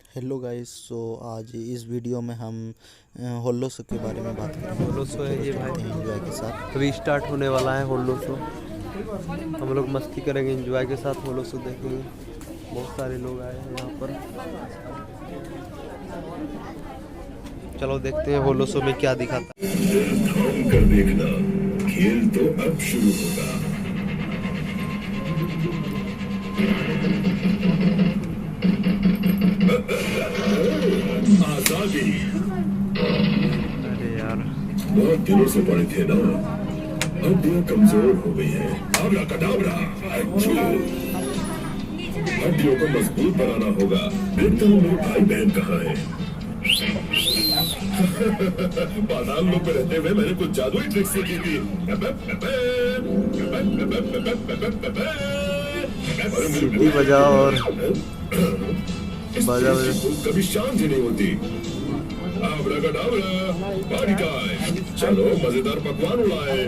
Hello guys. आज इस video में हम होलो शो के बारे में बात करेंगे। होलो शो है ये भाई, एंजॉय के साथ अभी स्टार्ट होने वाला है होलो शो। हम लोग मस्ती करेंगे, एंजॉय के साथ होलो शो देखेंगे। बहुत सारे लोग आए हैं यहाँ पर। चलो देखते हैं होलो शो में क्या दिखाता है। थाम कर देखना, खेल तो अब शुरू होगा। आजादी अरे यार, बहुत दिनों से पड़े थे ना, हड्डियां कमजोर हो गई है। आबरा कडाबरा, अच्छू हड्डियों को मजबूत बनाना होगा। देखता हूँ मेरे भाई बहन कहाँ है। बादाम लोग में रहते हुए मैंने कुछ जादुई ट्रिक सीखी थी। सीढ़ी बजाओ और बाजा बजाओ। कभी शांति नहीं होती। चलो मजेदार पकवान उड़ाए।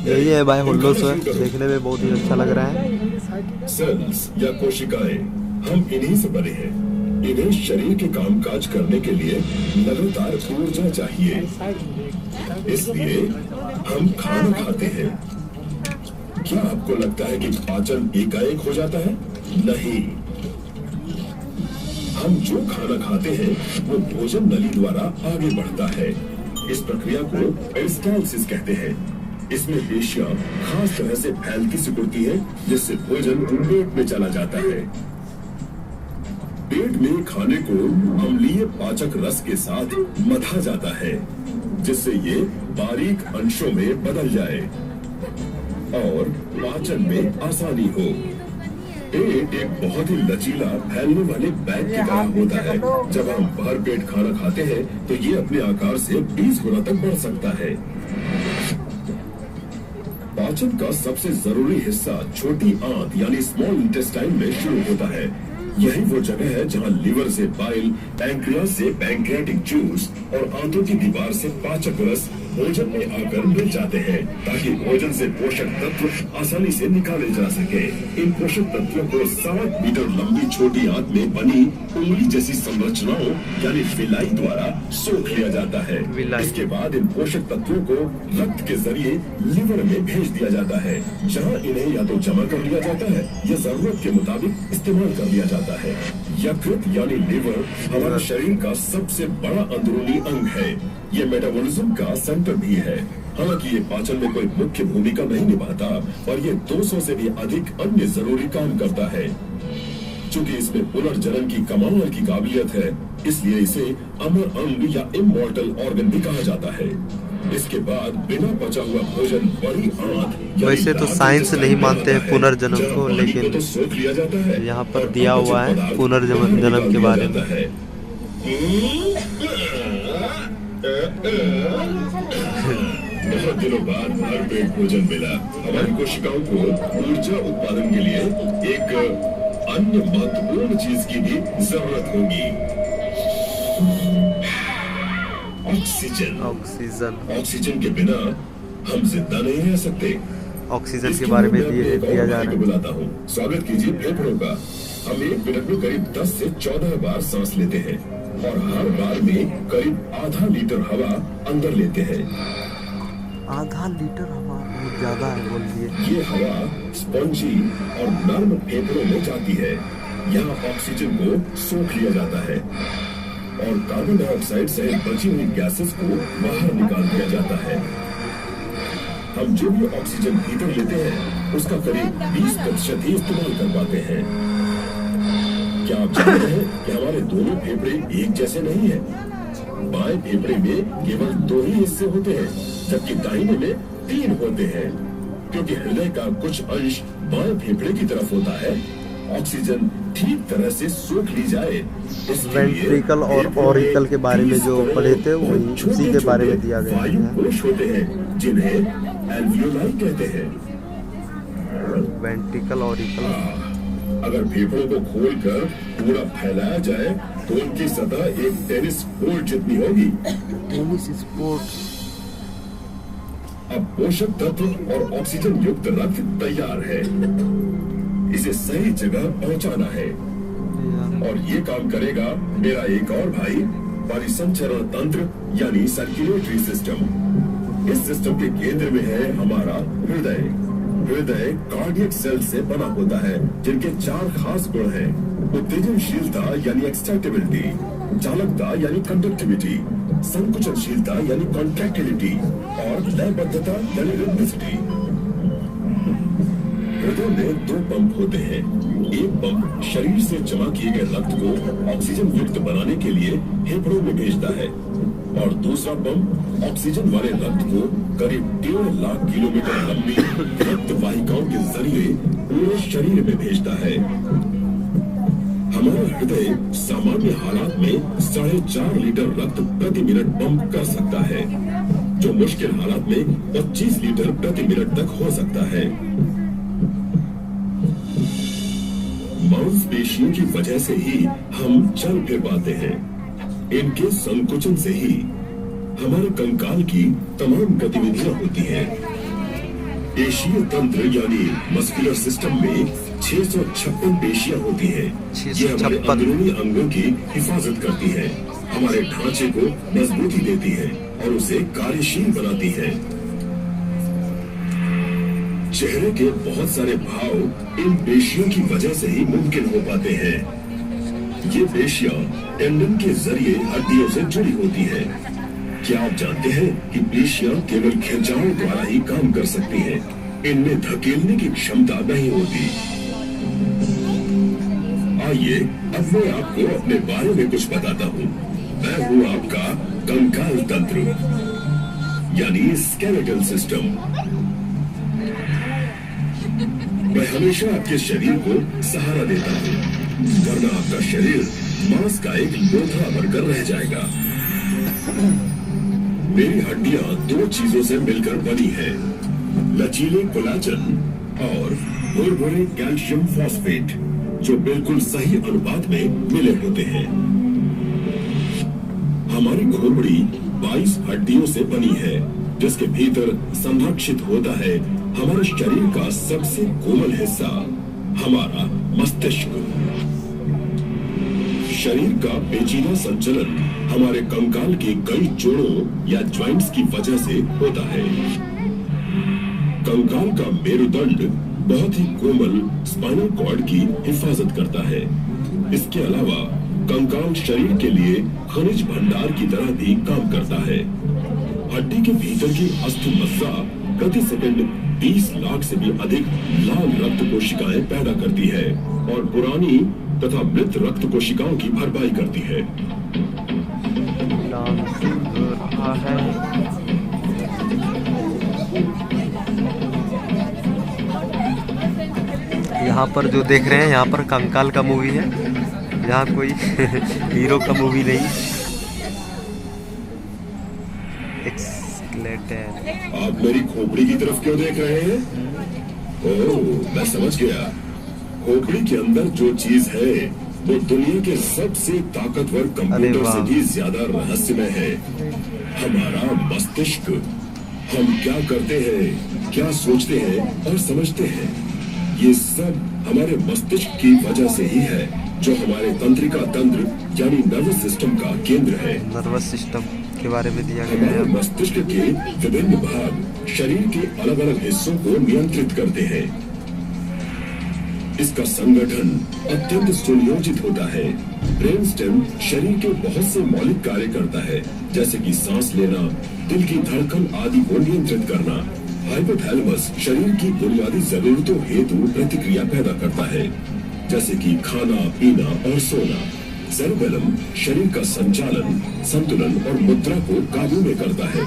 यही है भाई होलो शो, देखने में बहुत ही अच्छा लग रहा है। सेल्स या कोशिकाएं, हम इन्हीं से बने हैं। इन्हें शरीर के कामकाज करने के लिए लगातार ऊर्जा चाहिए, इसलिए हम खाना खाते हैं। क्या आपको लगता है कि पाचन एकाएक हो जाता है? नहीं, हम जो खाना खाते हैं वो भोजन नली द्वारा आगे बढ़ता है। इस प्रक्रिया को पेरिस्टाल्सिस कहते हैं। इसमें पेशियां खास तरह से फैलती सिकुड़ती है, जिससे भोजन पेट में चला जाता है। पेट में खाने को अम्लीय पाचक रस के साथ मथा जाता है, जिससे ये बारीक अंशों में बदल जाए और पाचन में आसानी हो। पेट एक बहुत ही लचीला फैलने वाले बैग की तरह होता है। जब हम भर पेट खाना खाते हैं तो ये अपने आकार से 20 गुना तक बढ़ सकता है। पाचन का सबसे जरूरी हिस्सा छोटी आंत यानी स्मॉल इंटेस्टाइन में शुरू होता है। यही वो जगह है जहां लीवर से बाइल, पैंक्रियास से पैंक्रियाटिक जूस और आंतों की दीवार से पाचक रस भोजन में आकर मिल जाते हैं, ताकि भोजन से पोषक तत्व आसानी से निकाले जा सके। इन पोषक तत्वों को 7 मीटर लंबी छोटी आंत में बनी उंगली जैसी संरचनाओं यानी विलाई द्वारा सोख लिया जाता है। इसके बाद इन पोषक तत्वों को रक्त के जरिए लिवर में भेज दिया जाता है, जहाँ इन्हें या तो जमा कर लिया जाता है या जरूरत के मुताबिक इस्तेमाल कर लिया जाता है। यकृत यानी लिवर हमारे शरीर का सबसे बड़ा अंदरूनी अंग है। ये मेटाबॉलिज्म का सेंटर भी है। हालांकि ये पाचन में कोई मुख्य भूमिका नहीं निभाता और ये 200 से भी अधिक अन्य जरूरी काम करता है। चूंकि इसमें पुनर्जनन की कमाल की काबिलियत है, इसलिए इसे अमर अंग या इमॉर्टल ऑर्गन भी कहा जाता है। इसके बाद बिना पचा हुआ भोजन बड़ी आंत। वैसे तो साइंस नहीं मानते हैं पुनर्जन्म को, लेकिन तो सोख लिया जाता है। यहाँ पर दिया हुआ है पुनर्जन्म के बारे में। बहुत दिनों बाद भरपेट भोजन मिला। हमारी कोशिकाओं को ऊर्जा उत्पादन के लिए एक अन्य महत्वपूर्ण चीज की भी जरूरत होगी, ऑक्सीजन। ऑक्सीजन के बिना हम जिंदा नहीं रह सकते। ऑक्सीजन के बारे में दिया जा रहा है। बुलाता हूँ, स्वागत कीजिए फेफड़ों का। हम एक मिनट में करीब 10 से 14 बार सांस लेते हैं और हर बार में करीब आधा लीटर हवा अंदर लेते हैं। आधा लीटर हवा बहुत ज्यादा है, बोलिए। ये हवा स्पंजी और नर्म फेफड़ों में जाती है। यहाँ ऑक्सीजन को सोख लिया जाता है और कार्बन डाइऑक्साइड सहित बची हुई गैसेस को बाहर निकाल दिया जाता है। हम जो भी ऑक्सीजन भीतर लेते हैं उसका करीब 20% ही इस्तेमाल कर पाते हैं। क्या आप जानते हैं कि हमारे दोनों फेफड़े एक जैसे नहीं हैं? बाएं फेफड़े में केवल 2 ही हिस्से होते हैं, जबकि दाहिने में 3 होते हैं, क्योंकि हृदय का कुछ अंश बाएं फेफड़े की तरफ होता है। ऑक्सीजन ठीक तरह से सोख ली जाए, वेंट्रिकल और ऑरिकल के बारे में जो पढ़े थे वो उसी के बारे में दिया गया है। कोश होते हैं जिन्हें एल्वियोलाई कहते हैं। Ventricle auricle. अगर फेफड़ों को खोलकर पूरा फैलाया जाए तो उनकी सतह एक टेनिस कोर्ट जितनी होगी। Tennis sport. अब पोषक तत्व और ऑक्सीजन युक्त रक्त तैयार है। इसे सही जगह पहुंचाना है और ये काम करेगा मेरा एक और भाई, परिसंचरण तंत्र यानी सर्कुलेटरी सिस्टम। इस सिस्टम के केंद्र में है हमारा हृदय। हृदय कार्डियक सेल से बना होता है, जिनके 4 खास गुण हैं: उत्तेजनशीलता यानी एक्साइटेबिलिटी, चालकता यानी कंडक्टिविटी, संकुचनशीलता यानी कॉन्ट्रैक्टिलिटी और लयबद्धता यानी रिदमिसिटी। हृदय में 2 पंप होते हैं। एक पंप शरीर से जमा किए गए रक्त को ऑक्सीजन युक्त बनाने के लिए फेफड़ों में भेजता है और दूसरा पंप ऑक्सीजन वाले रक्त को करीब 1.5 लाख किलोमीटर लंबी रक्त वाहिकाओं के जरिए पूरे शरीर में भेजता है। हमारा हृदय सामान्य हालात में 4.5 लीटर रक्त प्रति मिनट पंप कर सकता है, जो मुश्किल हालात में 25 लीटर प्रति मिनट तक हो सकता है। मांसपेशियों की वजह से ही हम चल फिर पाते हैं। इनके संकुचन से ही हमारे कंकाल की तमाम गतिविधियां होती हैं। पेशीय तंत्र यानी मस्कुलर सिस्टम में 656 पेशियां होती हैं। ये हमारे अंदरूनी अंगों की हिफाजत करती है, हमारे ढांचे को मजबूती देती है और उसे कार्यशील बनाती है। चेहरे के बहुत सारे भाव इन पेशियों की वजह से ही मुमकिन हो पाते हैं। ये पेशियां टेंडन के जरिए हड्डियों से जुड़ी होती है। क्या आप जानते हैं कि पेशियां केवल खिंचाव द्वारा ही काम कर सकती हैं? इनमें धकेलने की क्षमता नहीं होती। आइए अब मैं आपको अपने बारे में कुछ बताता हूँ। मैं हूँ आपका कंकाल तंत्र यानी स्केलेटल सिस्टम। मैं हमेशा आपके शरीर को सहारा देता हूँ, वरना आपका शरीर मांस का एक लोथड़ा बनकर रह जाएगा। मेरी हड्डियां 2 चीजों से मिलकर बनी हैं: लचीले कोलाजन और भुरभुरे कैल्शियम फॉस्फेट, जो बिल्कुल सही अनुपात में मिले होते हैं। हमारी खोपड़ी 22 हड्डियों से बनी है, जिसके भीतर संरक्षित होता है हमारे शरीर का सबसे कोमल हिस्सा, हमारा मस्तिष्क। शरीर का पेचीदा संचलन हमारे कंकाल के कई जोड़ों या ज्वाइंट्स की वजह से होता है। कंकाल का मेरुदंड बहुत ही कोमल स्पाइनल कॉर्ड की हिफाजत करता है। इसके अलावा कंकाल शरीर के लिए खनिज भंडार की तरह भी काम करता है। हड्डी के भीतर की अस्थि मज्जा प्रति सेकंड 20 लाख से भी अधिक लाल रक्त कोशिकाएं पैदा करती है और पुरानी तथा मृत रक्त कोशिकाओं की भरपाई करती है। यहाँ पर जो देख रहे हैं, यहाँ पर कंकाल का मूवी है। यहाँ कोई हीरो का मूवी नहीं। आप मेरी खोपड़ी की तरफ क्यों देख रहे हैं? ओह, मैं समझ गया। खोपड़ी के अंदर जो चीज है वो दुनिया के सबसे ताकतवर कंप्यूटर से भी ज्यादा रहस्यमय है। हमारा मस्तिष्क। हम क्या करते हैं, क्या सोचते हैं और समझते हैं, ये सब हमारे मस्तिष्क की वजह से ही है, जो हमारे तंत्रिका तंत्र यानी नर्वस सिस्टम का केंद्र है। नर्वस सिस्टम के बारे में दिया गया है। मस्तिष्क के विभिन्न भाग शरीर के अलग अलग हिस्सों को नियंत्रित करते हैं। इसका संगठन अत्यंत सुनियोजित होता है। ब्रेन स्टेम शरीर के बहुत से मौलिक कार्य करता है, जैसे कि सांस लेना, दिल की धड़कन आदि को नियंत्रित करना। हाइपोथैलेमस शरीर की बुनियादी जरूरतों हेतु प्रतिक्रिया पैदा करता है, जैसे कि खाना, पीना और सोना। सेरेबेलम शरीर का संचालन, संतुलन और मुद्रा को काबू में करता है।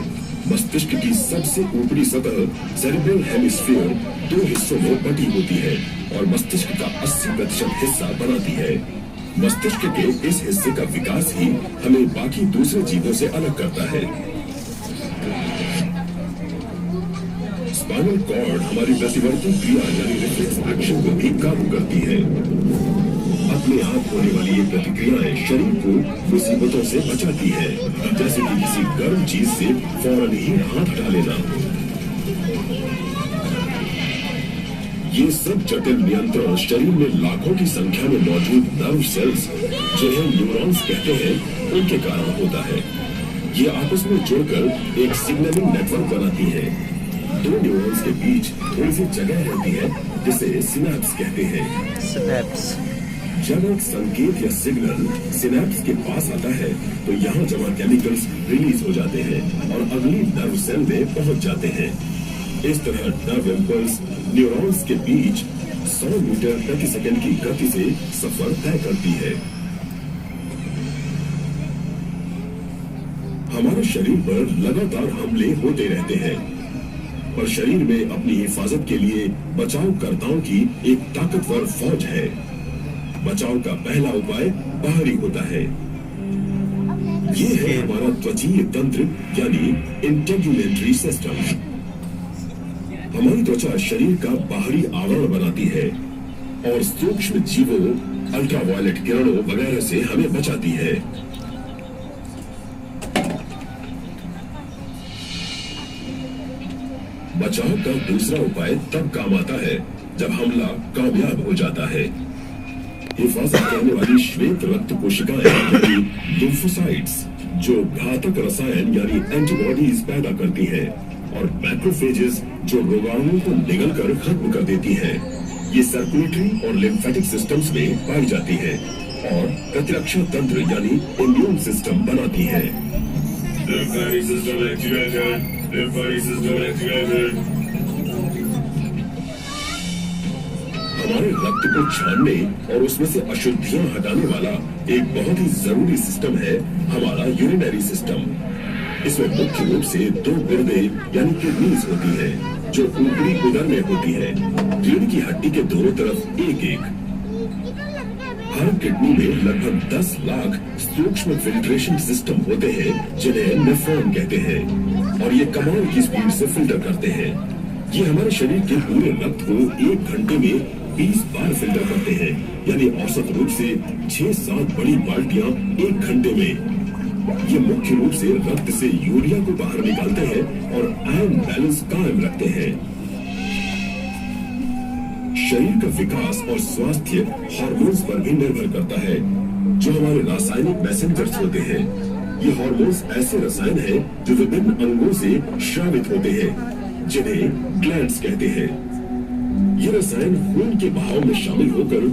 मस्तिष्क की सबसे ऊपरी सतह सेरेब्रल हेमिस्फीयर 2 हिस्सों में बटी होती है और मस्तिष्क का 80% हिस्सा बनाती है। मस्तिष्क के इस हिस्से का विकास ही हमें बाकी दूसरे जीवों से अलग करता है। स्पाइनल कॉर्ड हमारी प्रतिवर्ती क्रिया यानी रिफ्लेक्स एक्शन को भी काबू करती है। अपने आप होने वाली ये प्रतिक्रियाएं शरीर को मुसीबतों से बचाती है, जैसे कि किसी गर्म चीज से फौरन ही हाथ हटा लेना। ये सब जटिल नियंत्रण शरीर में लाखों की संख्या में मौजूद नर्व सेल्स, जिन्हें न्यूरॉन्स कहते हैं, उनके कारण होता है। ये आपस में जुड़कर एक सिग्नलिंग नेटवर्क बनाती है। दो न्यूरॉन्स के बीच थोड़ी सी जगह रहती है जिसे सिनैप्स कहते हैं। स्नैप्स। जब एक संकेत या सिग्नल सिनैप्स के पास आता है तो यहाँ जमा केमिकल्स रिलीज हो जाते हैं और अगली नर्व सेल में पहुंच जाते हैं। इस तरह नर्व इम्पल्स न्यूरॉन्स के बीच 100 मीटर प्रति सेकंड की गति से सफर तय करती है। हमारे शरीर पर लगातार हमले होते रहते हैं, पर शरीर में अपनी हिफाजत के लिए बचावकर्ताओं की एक ताकतवर फौज है। बचाव का पहला उपाय बाहरी होता है। ये है हमारा त्वचीय तंत्र यानी इंटेगुमेंट्री सिस्टम। हमारी त्वचा शरीर का बाहरी आवरण बनाती है और सूक्ष्म जीवों, अल्ट्रावायलेट किरणों वगैरह से हमें बचाती है। बचाव का दूसरा उपाय तब काम आता है जब हमला कामयाब हो जाता है। हिफाजत करने वाली श्वेत रक्त कोशिकाएं यानी लिम्फोसाइट्स, जो घातक रसायन यानी एंटीबॉडीज पैदा करती हैं, और मैक्रोफेजेस, जो रोगाणुओं को निगलकर खत्म कर देती हैं। ये सर्कुलेटरी और लिम्फेटिक सिस्टम्स में पाई जाती है और प्रतिरक्षा तंत्र यानी इम्यून सिस्टम बनाती है। Lymphatic system activated. Lymphatic system activated. हमारे रक्त को छानने और उसमें से अशुद्धियां हटाने वाला एक बहुत ही जरूरी सिस्टम है हमारा यूरिनरी सिस्टम। इसमें मुख्य रूप से दो गुर्दे यानी किडनीज होती है, जो ऊपरी उदर में होती है। रीढ़ की हड्डी के दोनों तरफ एक एक। हर किडनी में लगभग 10 लाख सूक्ष्म फिल्ट्रेशन सिस्टम होते हैं, जिन्हें नेफ्रॉन कहते हैं, और ये कमाल की स्पीड से फिल्टर करते हैं। ये हमारे शरीर के पूरे रक्त को 1 घंटे में 20 बार फिल्टर करते हैं, यानी औसत रूप से 6-7 बड़ी बाल्टियां 1 घंटे में। ये मुख्य रूप से रक्त से यूरिया को बाहर निकालते हैं और आयरन बैलेंस कायम रखते हैं। शरीर का विकास और स्वास्थ्य हार्मोन्स पर भी निर्भर करता है, जो हमारे रासायनिक मैसेंजर्स होते हैं। ये हार्मोन्स ऐसे रसायन हैं जो विभिन्न अंगों से स्रावित होते हैं, जिन्हें ग्लैंड्स कहते हैं। ये रसायन खून के बहाव में शामिल होकर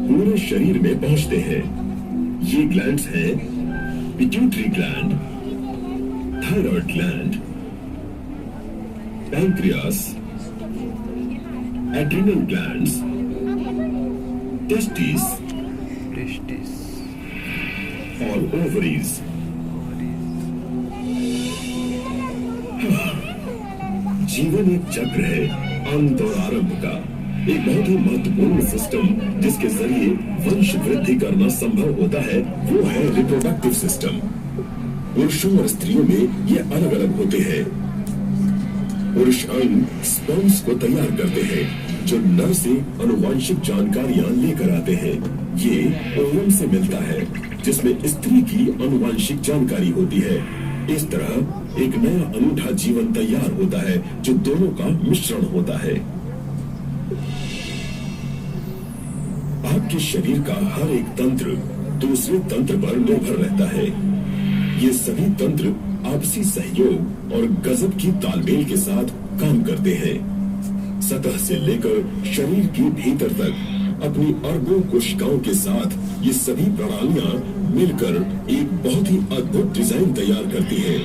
पूरे शरीर में पहुंचते हैं। ये ग्लैंड्स हैं pituitary gland, thyroid gland, pancreas, adrenal glands, testis और ओवरीज। जीवन एक चक्र है, अंत और आरंभ का। एक बहुत ही महत्वपूर्ण सिस्टम जिसके जरिए वंश वृद्धि करना संभव होता है, वो है रिप्रोडक्टिव सिस्टम। पुरुषों और स्त्रियों में ये अलग अलग होते हैं। पुरुष अंग स्पर्म्स को तैयार करते हैं, जो नर से अनुवांशिक जानकारियां लेकर आते हैं। ये ओवम से मिलता है, जिसमें स्त्री की अनुवांशिक जानकारी होती है। इस तरह एक नया अनूठा जीवन तैयार होता है, जो दोनों का मिश्रण होता है। आपके शरीर का हर एक तंत्र दूसरे तंत्र पर निर्भर रहता है। ये सभी तंत्र आपसी सहयोग और गजब की तालमेल के साथ काम करते हैं। सतह से लेकर शरीर के भीतर तक अपनी अरबों कोशिकाओं के साथ ये सभी प्रणालियां मिलकर एक बहुत ही अद्भुत डिजाइन तैयार करती हैं।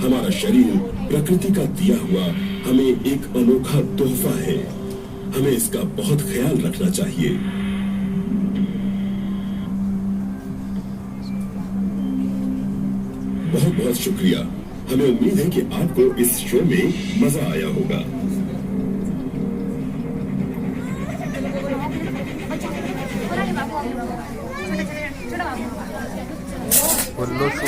हमारा शरीर प्रकृति का दिया हुआ हमें एक अनोखा तोहफा है। हमें इसका बहुत ख्याल रखना चाहिए। बहुत बहुत शुक्रिया। हमें उम्मीद है कि आपको इस शो में मजा आया होगा। होल्लो शो।